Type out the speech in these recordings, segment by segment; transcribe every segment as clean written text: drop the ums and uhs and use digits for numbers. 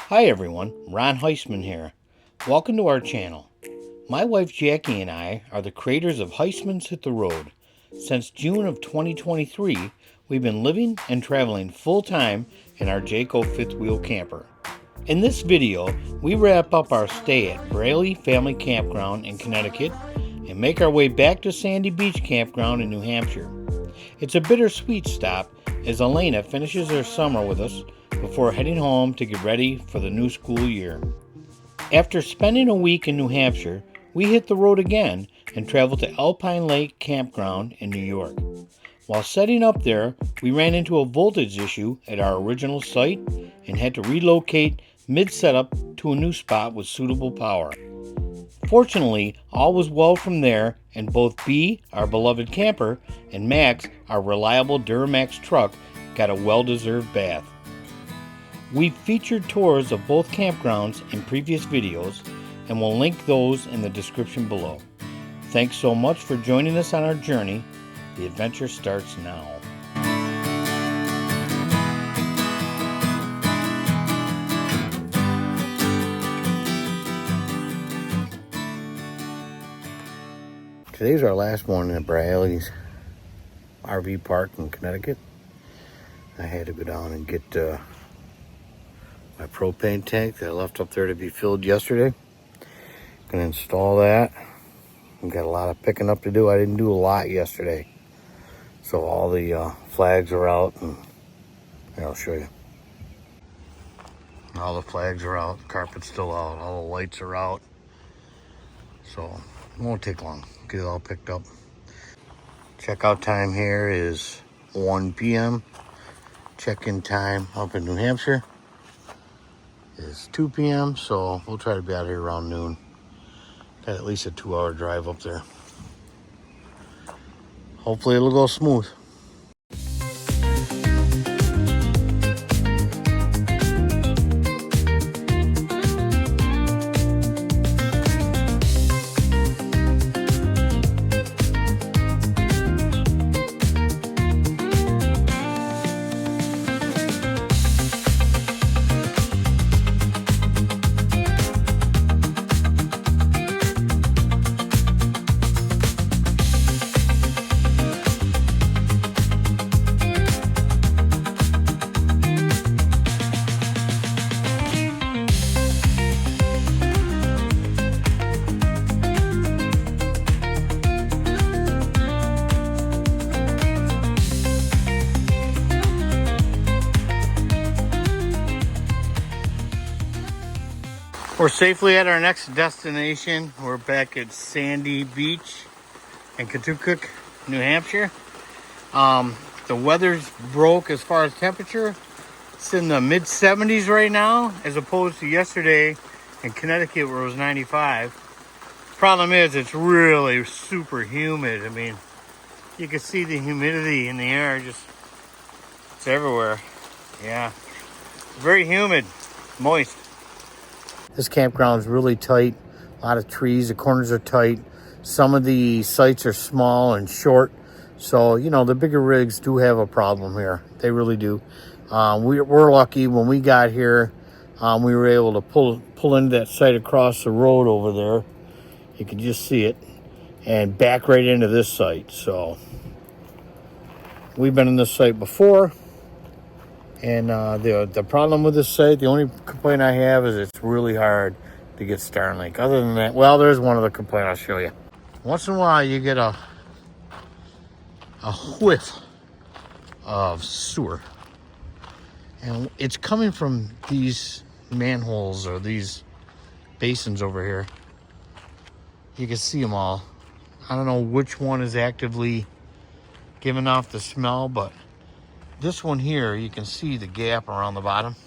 Hi everyone, Ron Heistman here. Welcome to our channel. My wife Jackie and I are the creators of HEISTMAN'S Hit the Road. Since June of 2023, we've been living and traveling full-time in our Jayco fifth wheel camper. In this video, we wrap up our stay at Braley Family Campground in Connecticut and make our way back to Sandy Beach Campground in New Hampshire. It's a bittersweet stop as Elena finishes her summer with us before heading home to get ready for the new school year. After spending a week in New Hampshire, we hit the road again and traveled to Alpine Lake Campground in New York. While setting up there, we ran into a voltage issue at our original site and had to relocate mid-setup to a new spot with suitable power. Fortunately, all was well from there, and both B, our beloved camper, and Max, our reliable Duramax truck, got a well-deserved bath. We've featured tours of both campgrounds in previous videos, and we'll link those in the description below. Thanks so much for joining us on our journey. The adventure starts now. Today's our last morning at Braley's RV park in Connecticut. I had to go down and get my propane tank that I left up there to be filled yesterday. Gonna install that. We've got a lot of picking up to do. I didn't do a lot yesterday. So all the flags are out, and here, I'll show you. All the flags are out, the carpet's still out, all the lights are out. So it won't take long. Get it all picked up. Checkout time here is 1 p.m. Check-in time up in New Hampshire is 2 p.m. So we'll try to be out here around noon. Got at least a 2-hour drive up there. Hopefully it'll go smooth. We're safely at our next destination. We're back at Sandy Beach in Kentucky, New Hampshire. The weather's broke as far as temperature. It's in the mid 70s right now, as opposed to yesterday in Connecticut where it was 95. Problem is, it's really super humid. I mean, you can see the humidity in the air, it's everywhere. Yeah, very humid, moist. This campground is really tight, a lot of trees, the corners are tight. Some of the sites are small and short. So, you know, the bigger rigs do have a problem here. They really do. We're lucky when we got here, we were able to pull into that site across the road over there. You can just see it, and back right into this site. So we've been in this site before. And the problem with this site, the only complaint I have is it's really hard to get Starlink. Other than that, well, there's one other complaint I'll show you. Once in a while, you get a whiff of sewer. And it's coming from these manholes or these basins over here. You can see them all. I don't know which one is actively giving off the smell, but this one here, you can see the gap around the bottom.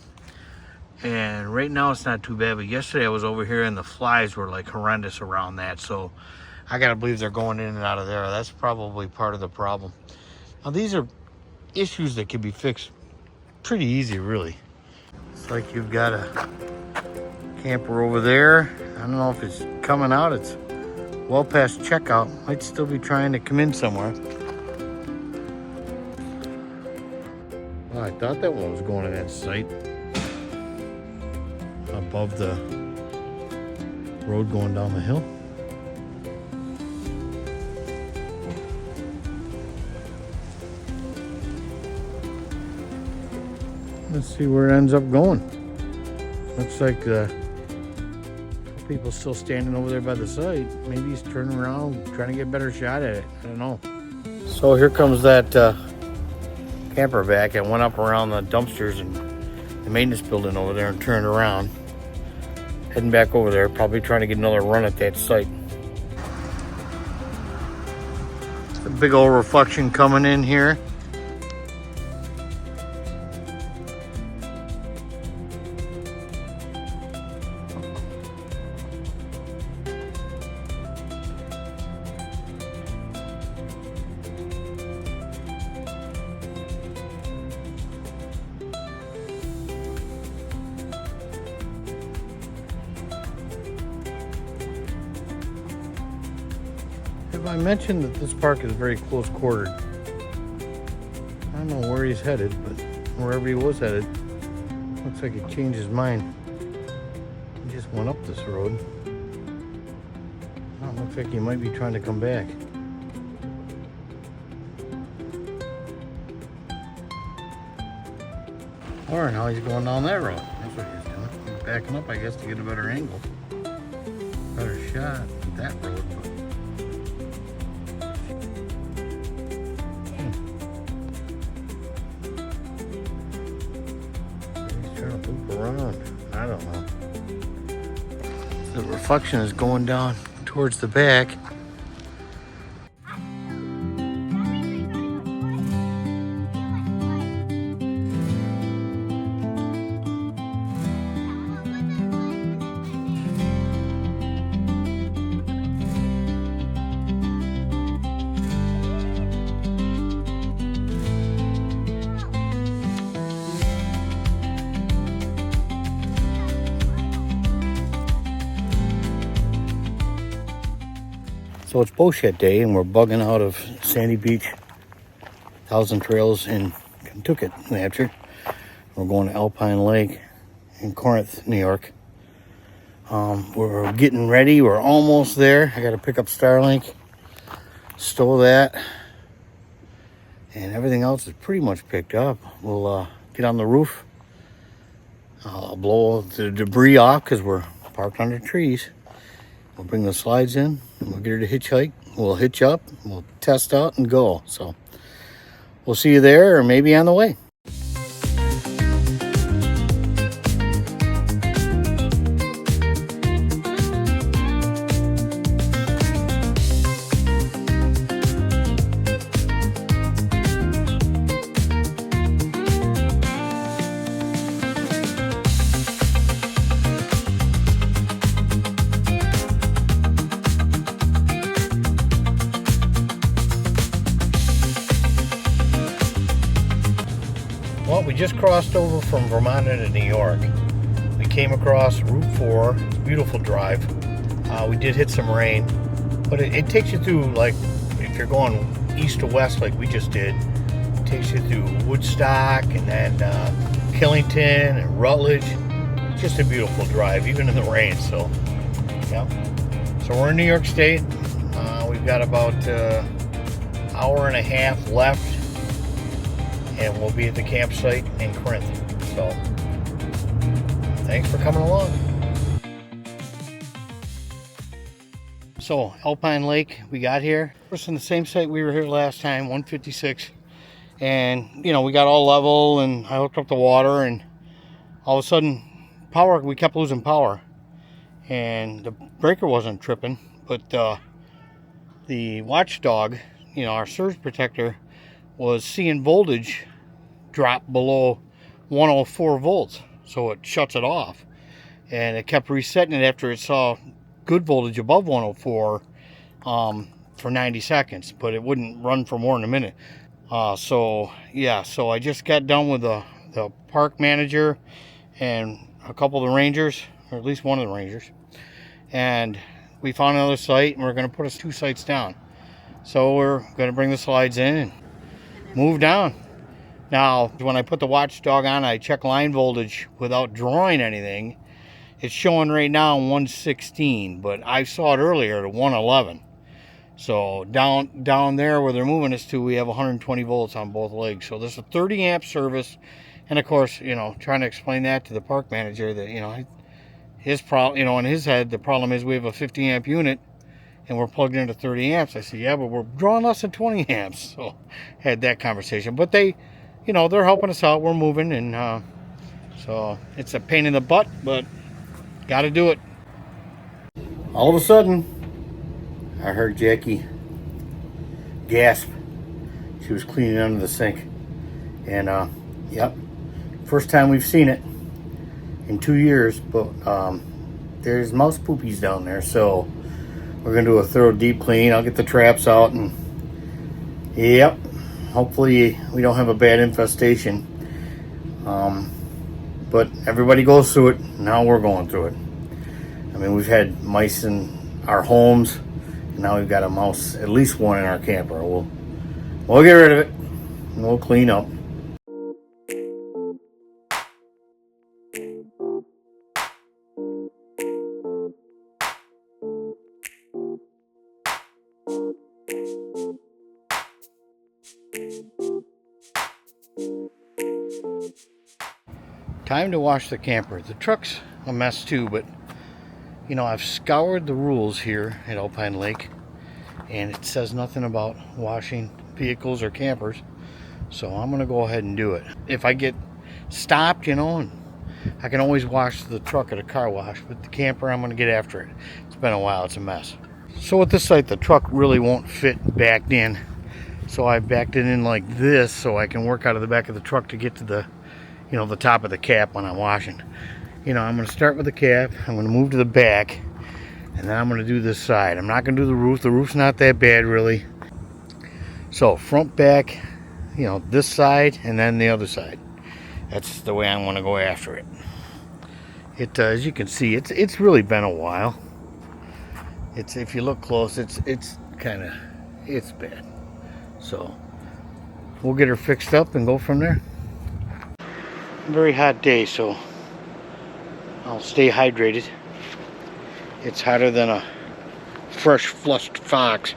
And right now it's not too bad, but yesterday I was over here and the flies were like horrendous around that. So I gotta believe they're going in and out of there. That's probably part of the problem. Now these are issues that can be fixed pretty easy, really. It's like you've got a camper over there. I don't know if it's coming out. It's well past checkout. Might still be trying to come in somewhere. Well, I thought that one was going to that site. above the road going down the hill. Let's see where it ends up going. Looks like people still standing over there by the site. Maybe he's turning around, trying to get a better shot at it. I don't know. So here comes that camper back. I went up around the dumpsters and the maintenance building over there and turned around. Heading back over there, probably trying to get another run at that site. A big old reflection coming in here. I mentioned that this park is very close quartered. I don't know where he's headed, but wherever he was headed, looks like he changed his mind. He just went up this road. Oh, looks like he might be trying to come back. Or now he's going down that road. That's what he's doing. He's backing up, I guess, to get a better angle. Better shot at that road. Around. I don't know. The reflection is going down towards the back. So it's bow shed day and we're bugging out of Sandy Beach, Thousand Trails in Kentucky, New Hampshire. We're going to Alpine Lake in Corinth, New York. We're getting ready. We're almost there. I got to pick up Starlink, stow that, and everything else is pretty much picked up. We'll get on the roof. I'll blow the debris off because we're parked under trees. We'll bring the slides in and we'll get her to hitchhike. We'll hitch up, we'll test out and go. So we'll see you there or maybe on the way. Well, we just crossed over from Vermont to New York. We came across Route 4, beautiful drive. We did hit some rain, but it takes you through, like, if you're going east to west like we just did, it takes you through Woodstock and then Killington and Rutledge. Just a beautiful drive, even in the rain, so, yeah. So we're in New York State. We've got about an hour and a half left. And we'll be at the campsite in Corinth. So, thanks for coming along. So, Alpine Lake, we got here. We're in the same site we were here last time, 156. And, you know, we got all level and I hooked up the water and all of a sudden, we kept losing power. And the breaker wasn't tripping, but the watchdog, you know, our surge protector, was seeing voltage drop below 104 volts, so it shuts it off, and it kept resetting it after it saw good voltage above 104 for 90 seconds, but it wouldn't run for more than a minute. So I just got done with the park manager and a couple of the rangers, or at least one of the rangers, and we found another site and we're going to put us 2 sites down. So we're going to bring the slides in and move down. Now, when I put the watchdog on, I check line voltage without drawing anything, It's showing right now 116, but I saw it earlier at 111. So down there where they're moving us to, we have 120 volts on both legs. So this is a 30 amp service. And of course, you know, trying to explain that to the park manager that, you know, his problem, you know, in his head, the problem is we have a 50 amp unit and we're plugged into 30 amps. I said, yeah, but we're drawing less than 20 amps. So had that conversation. But they, you know, they're helping us out. We're moving, and so it's a pain in the butt, but got to do it. All of a sudden, I heard Jackie gasp. She was cleaning under the sink. And, yep, first time we've seen it in 2 years, but there's mouse poopies down there, so we're gonna do a thorough deep clean. I'll get the traps out, and yep, hopefully we don't have a bad infestation. But everybody goes through it. Now we're going through it. I mean, we've had mice in our homes, and now we've got a mouse, at least one in our camper. We'll get rid of it, and we'll clean up. Time to wash the camper. The truck's a mess too, but you know, I've scoured the rules here at Alpine Lake, and it says nothing about washing vehicles or campers, so I'm gonna go ahead and do it. If I get stopped, you know, and I can always wash the truck at a car wash, but the camper, I'm gonna get after it. It's been a while, it's a mess. So with this site, the truck really won't fit backed in, so I backed it in like this so I can work out of the back of the truck to get to the, you know, the top of the cap when I'm washing. You know, I'm going to start with the cap, I'm going to move to the back, and then I'm going to do this side. I'm not going to do the roof. The roof's not that bad, really. So front, back, you know, this side, and then the other side. That's the way I want to go after it. It, as you can see, it's really been a while. It's, if you look close, it's bad. So we'll get her fixed up and go from there. Very hot day, so I'll stay hydrated. It's hotter than a fresh flushed fox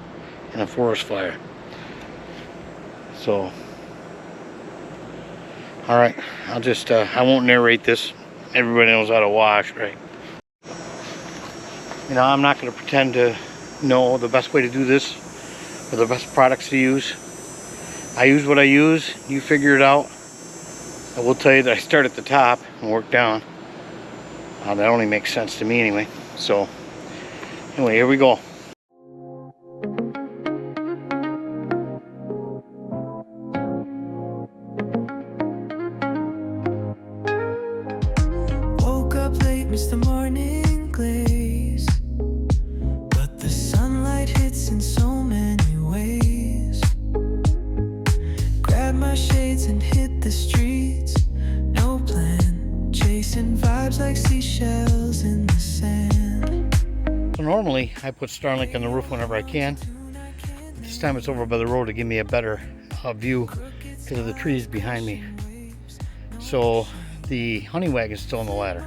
in a forest fire. So, all right, I'll just I won't narrate this. Everybody knows how to wash, right? You know, I'm not going to pretend to know the best way to do this or the best products to use. I use what I use. You figure it out. I will tell you that I start at the top and work down. That only makes sense to me anyway. So anyway, here we go. Woke up late, missed the morning glaze, but the sunlight hits in so many ways. Grab my shades and hit the streets. No plan, chasing vibes like seashells in the sand. So normally I put Starlink on the roof whenever I can. This time it's over by the road to give me a better view because of the trees behind me. So the honey wagon's still on the ladder.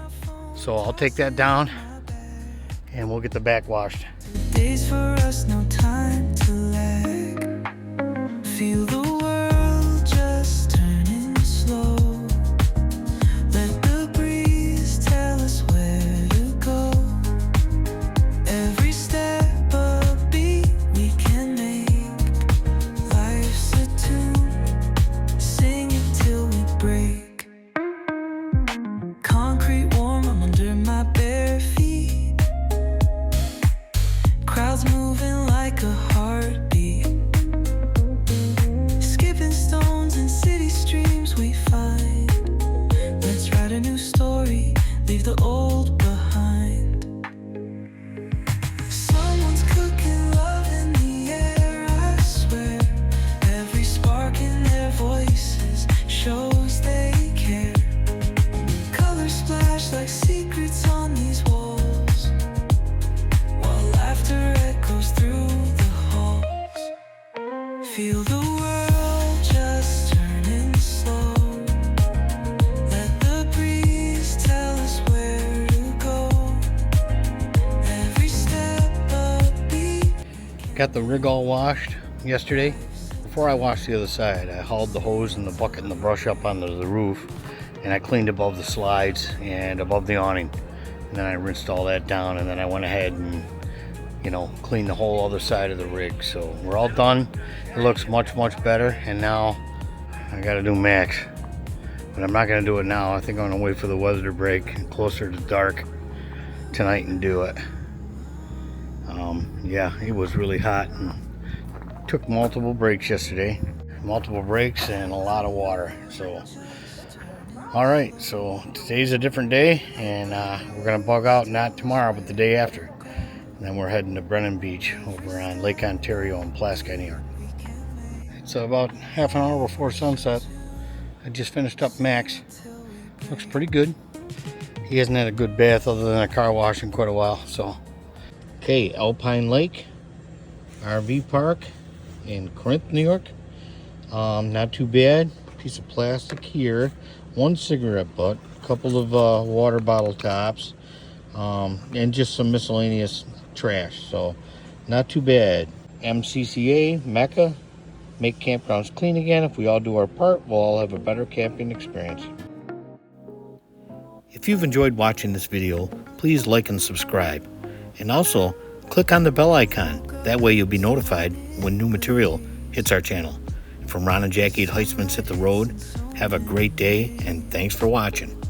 So I'll take that down and we'll get the back washed. Days for us, no time to lag. Feel the world just turning slow. Let the breeze tell us where to go. Every step a beat we can make. Life's a tune, sing it till we break. Concrete warm, I'm under my bare feet. Crowds moving like a heartbeat. Got the rig all washed yesterday. Before I washed the other side, I hauled the hose and the bucket and the brush up onto the roof, and I cleaned above the slides and above the awning. And then I rinsed all that down, and then I went ahead and, you know, cleaned the whole other side of the rig. So we're all done. It looks much, much better. And now I gotta do Max. But I'm not gonna do it now. I think I'm gonna wait for the weather to break closer to dark tonight and do it. Yeah, it was really hot and took multiple breaks yesterday. Multiple breaks and a lot of water. So all right, so today's a different day, and we're gonna bug out not tomorrow but the day after. And then we're heading to Brennan Beach over on Lake Ontario in Pulaski, New York. It's about half an hour before sunset. I just finished up Max. Looks pretty good. He hasn't had a good bath other than a car wash in quite a while. So, okay, Alpine Lake RV Park in Corinth, New York. Not too bad. Piece of plastic here. One cigarette butt. A couple of water bottle tops. And just some miscellaneous trash. So, not too bad. MCCA, Mecca. Make campgrounds clean again. If we all do our part, we'll all have a better camping experience. If you've enjoyed watching this video, please like and subscribe. And also, click on the bell icon. That way you'll be notified when new material hits our channel. From Rohn and Jacki at HEISTMAN'S Hit the Road, have a great day, and thanks for watching.